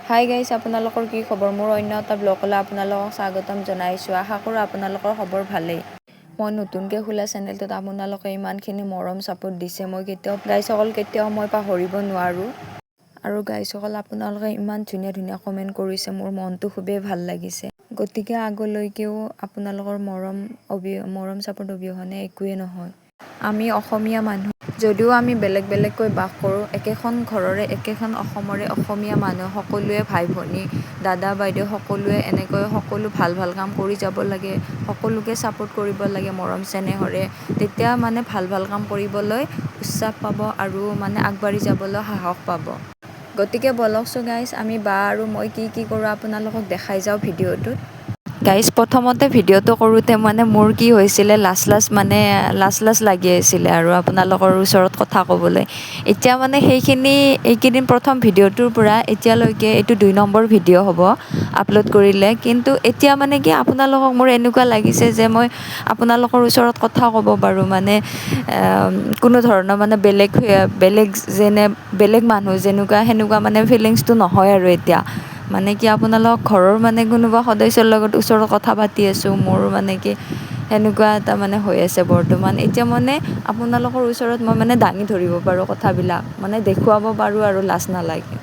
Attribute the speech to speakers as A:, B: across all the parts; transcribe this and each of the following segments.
A: Hi guys, আপোনালোকৰ কি খবৰ? মোৰ অন্য এটা ব্লগলৈ আপোনালোকক স্বাগতম জনাইছোঁ। আশা কৰোঁ আপোনালোকৰ খবৰ ভালেই। মই নতুনকৈ খোলা চেনেলটোত আপোনালোকে ইমানখিনি মৰম ছাপোৰ্ট দিছে, মই কেতিয়াও মই পাহৰিব নোৱাৰোঁ। আৰু গাইজসকল, আপোনালোকে ইমান ধুনীয়া ধুনীয়া কমেণ্ট কৰিছে, মোৰ মনটো খুবেই ভাল লাগিছে। গতিকে আগলৈকেও আপোনালোকৰ মৰম ছাপোৰ্ট অবিহনে একোৱেই নহয়। আমি অসমীয়া মানুহ, যদিও আমি বেলেগ বেলেগকৈ বাস কৰোঁ, একেখন ঘৰৰে একেখন অসমৰে অসমীয়া মানুহ সকলোৱে ভাই ভনী দাদা বাইদেউ সকলোৱে এনেকৈ সকলো ভাল ভাল কাম কৰি যাব লাগে, সকলোকে ছাপোৰ্ট কৰিব লাগে মৰম চেনেহৰে। তেতিয়া ভাল ভাল কাম কৰিবলৈ উৎসাহ পাব আৰু আগবাঢ়ি যাবলৈ সাহস পাব। গতিকে ব'লকচোন গাইজ, আমি বা আৰু মই কি কৰোঁ আপোনালোকক দেখাই যাওঁ ভিডিঅ'টোত। গাইজ, প্ৰথমতে ভিডিঅ'টো কৰোঁতে মোৰ কি হৈছিলে, লাজ লাগি আছিলে আৰু আপোনালোকৰ ওচৰত কথা ক'বলৈ। এতিয়া এইকেইদিন প্ৰথম ভিডিঅ'টোৰ পৰা এতিয়ালৈকে এইটো 2 নম্বৰ ভিডিঅ' হ'ব আপলোড কৰিলে। কিন্তু এতিয়া কি আপোনালোকক মোৰ এনেকুৱা লাগিছে যে মই আপোনালোকৰ ওচৰত কথা ক'ব পাৰোঁ, কোনো ধৰণৰ বেলেগ মানুহ যেনেকুৱা সেনেকুৱা ফিলিংছটো নহয় আৰু এতিয়া। কি আপোনালোকক ঘৰৰ কোনোবা সদস্যৰ লগত ওচৰত কথা পাতি আছোঁ, মোৰ কি সেনেকুৱা এটা হৈ আছে বৰ্তমান। এতিয়া আপোনালোকৰ ওচৰত মই দাঙি ধৰিব পাৰোঁ কথাবিলাক, দেখুৱাব পাৰোঁ আৰু লাজ নালাগে।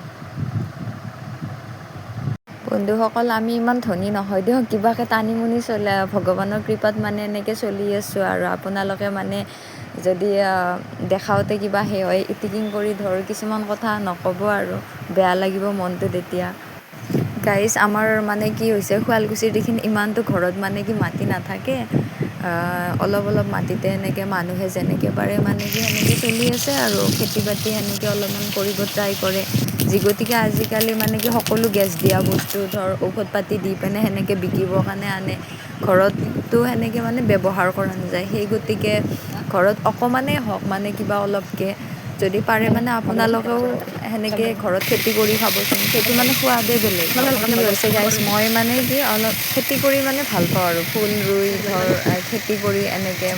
A: বন্ধুসকল, আমি ইমান ধনী নহয় দিয়ক, কিবাকৈ টানি মুনি ভগৱানৰ কৃপাত এনেকৈ চলি আছোঁ। আৰু আপোনালোকে যদি দেখাওঁতে কিবা হয়, ইটিকিং কৰি কিছুমান কথা নক'ব আৰু, বেয়া লাগিব মনটো তেতিয়া। গাইজ, আমাৰ কি হৈছে, শুৱালকুছিৰ দেখি ইমানটো ঘৰত কি মাটি নাথাকে, অলপ মাটিতে এনেকৈ মানুহে যেনেকৈ পাৰে সেনেকৈ চলি আছে আৰু খেতি বাতি সেনেকৈ অলপমান কৰিব ট্ৰাই কৰে। গতিকে আজিকালি কি সকলো গেছ দিয়া বস্তু ঔষধ পাতি দি পিনে সেনেকৈ বিকিবৰ কাৰণে আনে, ঘৰততো সেনেকৈ ব্যৱহাৰ কৰা নাযায়। সেই গতিকে ঘৰত অকণমানেই হওক কিবা অলপকৈ যদি পাৰে আপোনালোকেও সেনেকৈ ঘৰত খেতি কৰি খাবচোন, সেইটো সোৱাদেই বেলেগ। কি হৈছে গাইজ, মই কি অলপ খেতি কৰি ভাল পাওঁ আৰু ফুল ৰুই খেতি কৰি এনেকৈ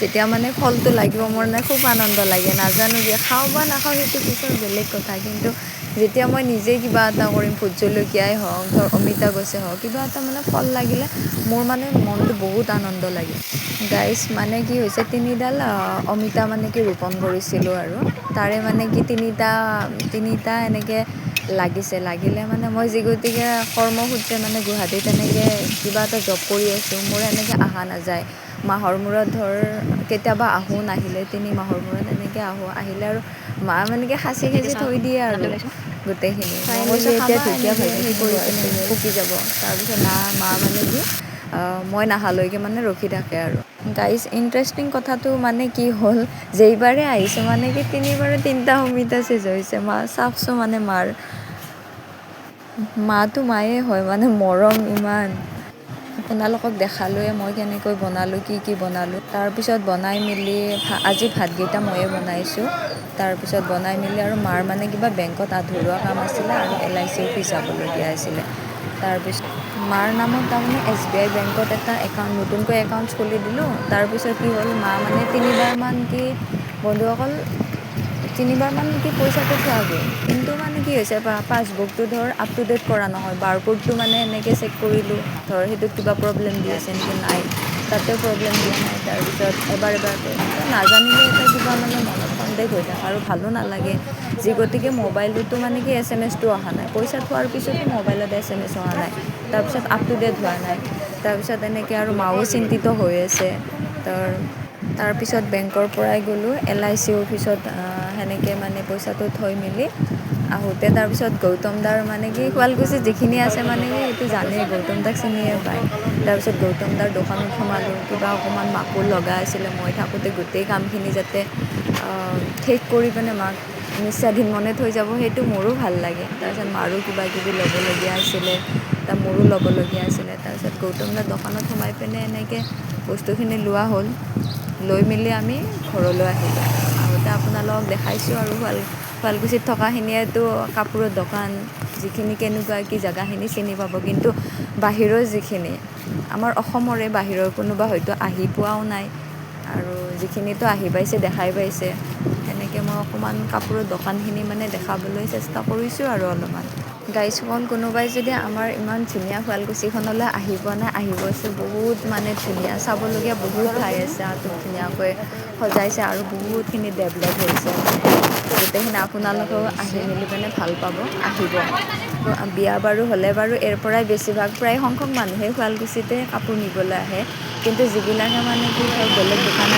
A: যেতিয়া ফলটো লাগিব মোৰ খুব আনন্দ লাগে। নাজানো কিয়, খাওঁ বা নাখাওঁ সেইটো পিছৰ বেলেগ কথা, কিন্তু যেতিয়া মই নিজে কিবা এটা কৰিম, ভোট জলকীয়াই হওক অমিতা গছে হওক, কিবা এটা ফল লাগিলে মোৰ মনটো বহুত আনন্দ লাগে। গাইজ, কি হৈছে, 3ডাল অমিতা ৰোপণ কৰিছিলোঁ আৰু তাৰে কি তিনিটা এনেকৈ লাগিলে মই গতিকে কৰ্মসূত্ৰে গুৱাহাটীত এনেকৈ কিবা এটা জব কৰি আছোঁ, মোৰ এনেকৈ অহা নাযায়। মাহৰ মূৰত কেতিয়াবা আহোঁ, নাহিলে 3 মাহৰ মূৰত এনেকৈ আহিলে আৰু মা সাঁচি থৈ দিয়ে আৰু গোটেইখিনি। মই কৈছোঁ এতিয়া ঢেকীয়া ভাজি কৰি পিনে পকি যাব, তাৰপিছত মা কি মই নাহালৈকে ৰখি থাকে আৰু। গাইজ, ইণ্টাৰেষ্টিং কথাটো কি হ'ল, যেইবাৰে আহিছোঁ কি 3বাৰে 3টা অমিতা চেচ হৈছে। চাওকচোন মাটো মায়েই হয়, মৰম ইমান। আপোনালোকক দেখালোৱে মই কেনেকৈ বনালোঁ, কি বনালোঁ। তাৰপিছত বনাই মেলি আজি ভাতকেইটা ময়ে বনাইছোঁ। তাৰপিছত বনাই মেলি আৰু মাৰ কিবা বেংকত আধৰুৱা কাম আছিলে আৰু LIC অফিচ যাবলগীয়া আছিলে। তাৰপিছত মাৰ নামত SBI বেংকত এটা নতুনকৈ একাউণ্ট খুলি দিলোঁ। তাৰপিছত কি হ'ল, মা 3বাৰমান বন্ধুসকল 3বাৰমান পইচাটো থোৱা গ'ল, কিন্তু কি হৈছে, পাছবুকটো আপ টু ডেট কৰা নহয়, বাৰকোডটো এনেকৈ চেক কৰিলোঁ, সেইটোত কিবা প্ৰব্লেম দি আছে নেকি, নাই তাতেও প্ৰব্লেম দিয়া নাই। তাৰপিছত এবাৰ নাজানিলে এটা কিবা মনত সন্দেহ হৈ থাকে আৰু ভালো নালাগে। গতিকে মোবাইলতো কি SMS অহা নাই, পইচা থোৱাৰ পিছতো মোবাইলত SMS অহা নাই, তাৰপিছত আপ টু ডেট হোৱা নাই। তাৰপিছত এনেকৈ আৰু মাও চিন্তিত হৈ আছে। তাৰপিছত বেংকৰ পৰাই গ'লোঁ LIC অফিচত, সেনেকৈ পইচাটো থৈ মেলি আহোঁতে তাৰপিছত গৌতম দাৰ কি শুৱালকুছিত যিখিনি আছে কি এইটো জানেই, গৌতম দাক চিনিয়ে পায়। তাৰপিছত গৌতম দাৰ দোকানত সোমালোঁ, কিবা অকণমান মাকো লগা আছিলে, মই থাকোঁতে গোটেই কামখিনি যাতে শেষ কৰি পিনে মাক নিস্বাধীন মনে থৈ যাব, সেইটো মোৰো ভাল লাগে। তাৰপিছত মাৰো কিবা কিবি ল'বলগীয়া আছিলে, মোৰো ল'বলগীয়া আছিলে। তাৰপিছত গৌতম দাৰ দোকানত সোমাই পিনে এনেকৈ বস্তুখিনি লোৱা হ'ল, লৈ মেলি আমি ঘৰলৈ আহিলোঁ। আহোঁতে আপোনালোকক দেখাইছোঁ আৰু শুৱালকুছিত থকাখিনিয়েতো কাপোৰৰ দোকান যিখিনি কেনেকুৱা কি জেগাখিনি চিনি পাব, কিন্তু বাহিৰৰ যিখিনি আমাৰ অসমৰে বাহিৰৰ কোনোবা হয়তো আহি পোৱাও নাই, আৰু যিখিনিতো আহি পাইছে দেখাই পাইছে। সেনেকৈ মই অকণমান কাপোৰৰ দোকানখিনি দেখাবলৈ চেষ্টা কৰিছোঁ আৰু অলপমান। গাইসকল কোনোবাই যদি আমাৰ ইমান ধুনীয়া শুৱালকুছিখনলৈ আহিব নাই আহিবচোন বহুত মানে ধুনীয়া চাবলগীয়া বহুত ঠাই আছে আৰু ধুনীয়াকৈ সজাইছে আৰু বহুতখিনি ডেভেলপ হৈছে গোটেইখিনি আপোনালোকেও আহি মেলি মানে ভাল পাব আহিব বিয়া বাৰু হ'লে বাৰু ইয়াৰ পৰাই বেছিভাগ প্ৰায় সংখ্যক মানুহে শুৱালকুছিতে কাপোৰ নিবলৈ আহে কিন্তু যিবিলাকে মানে কি হয় বেলেগ দোকান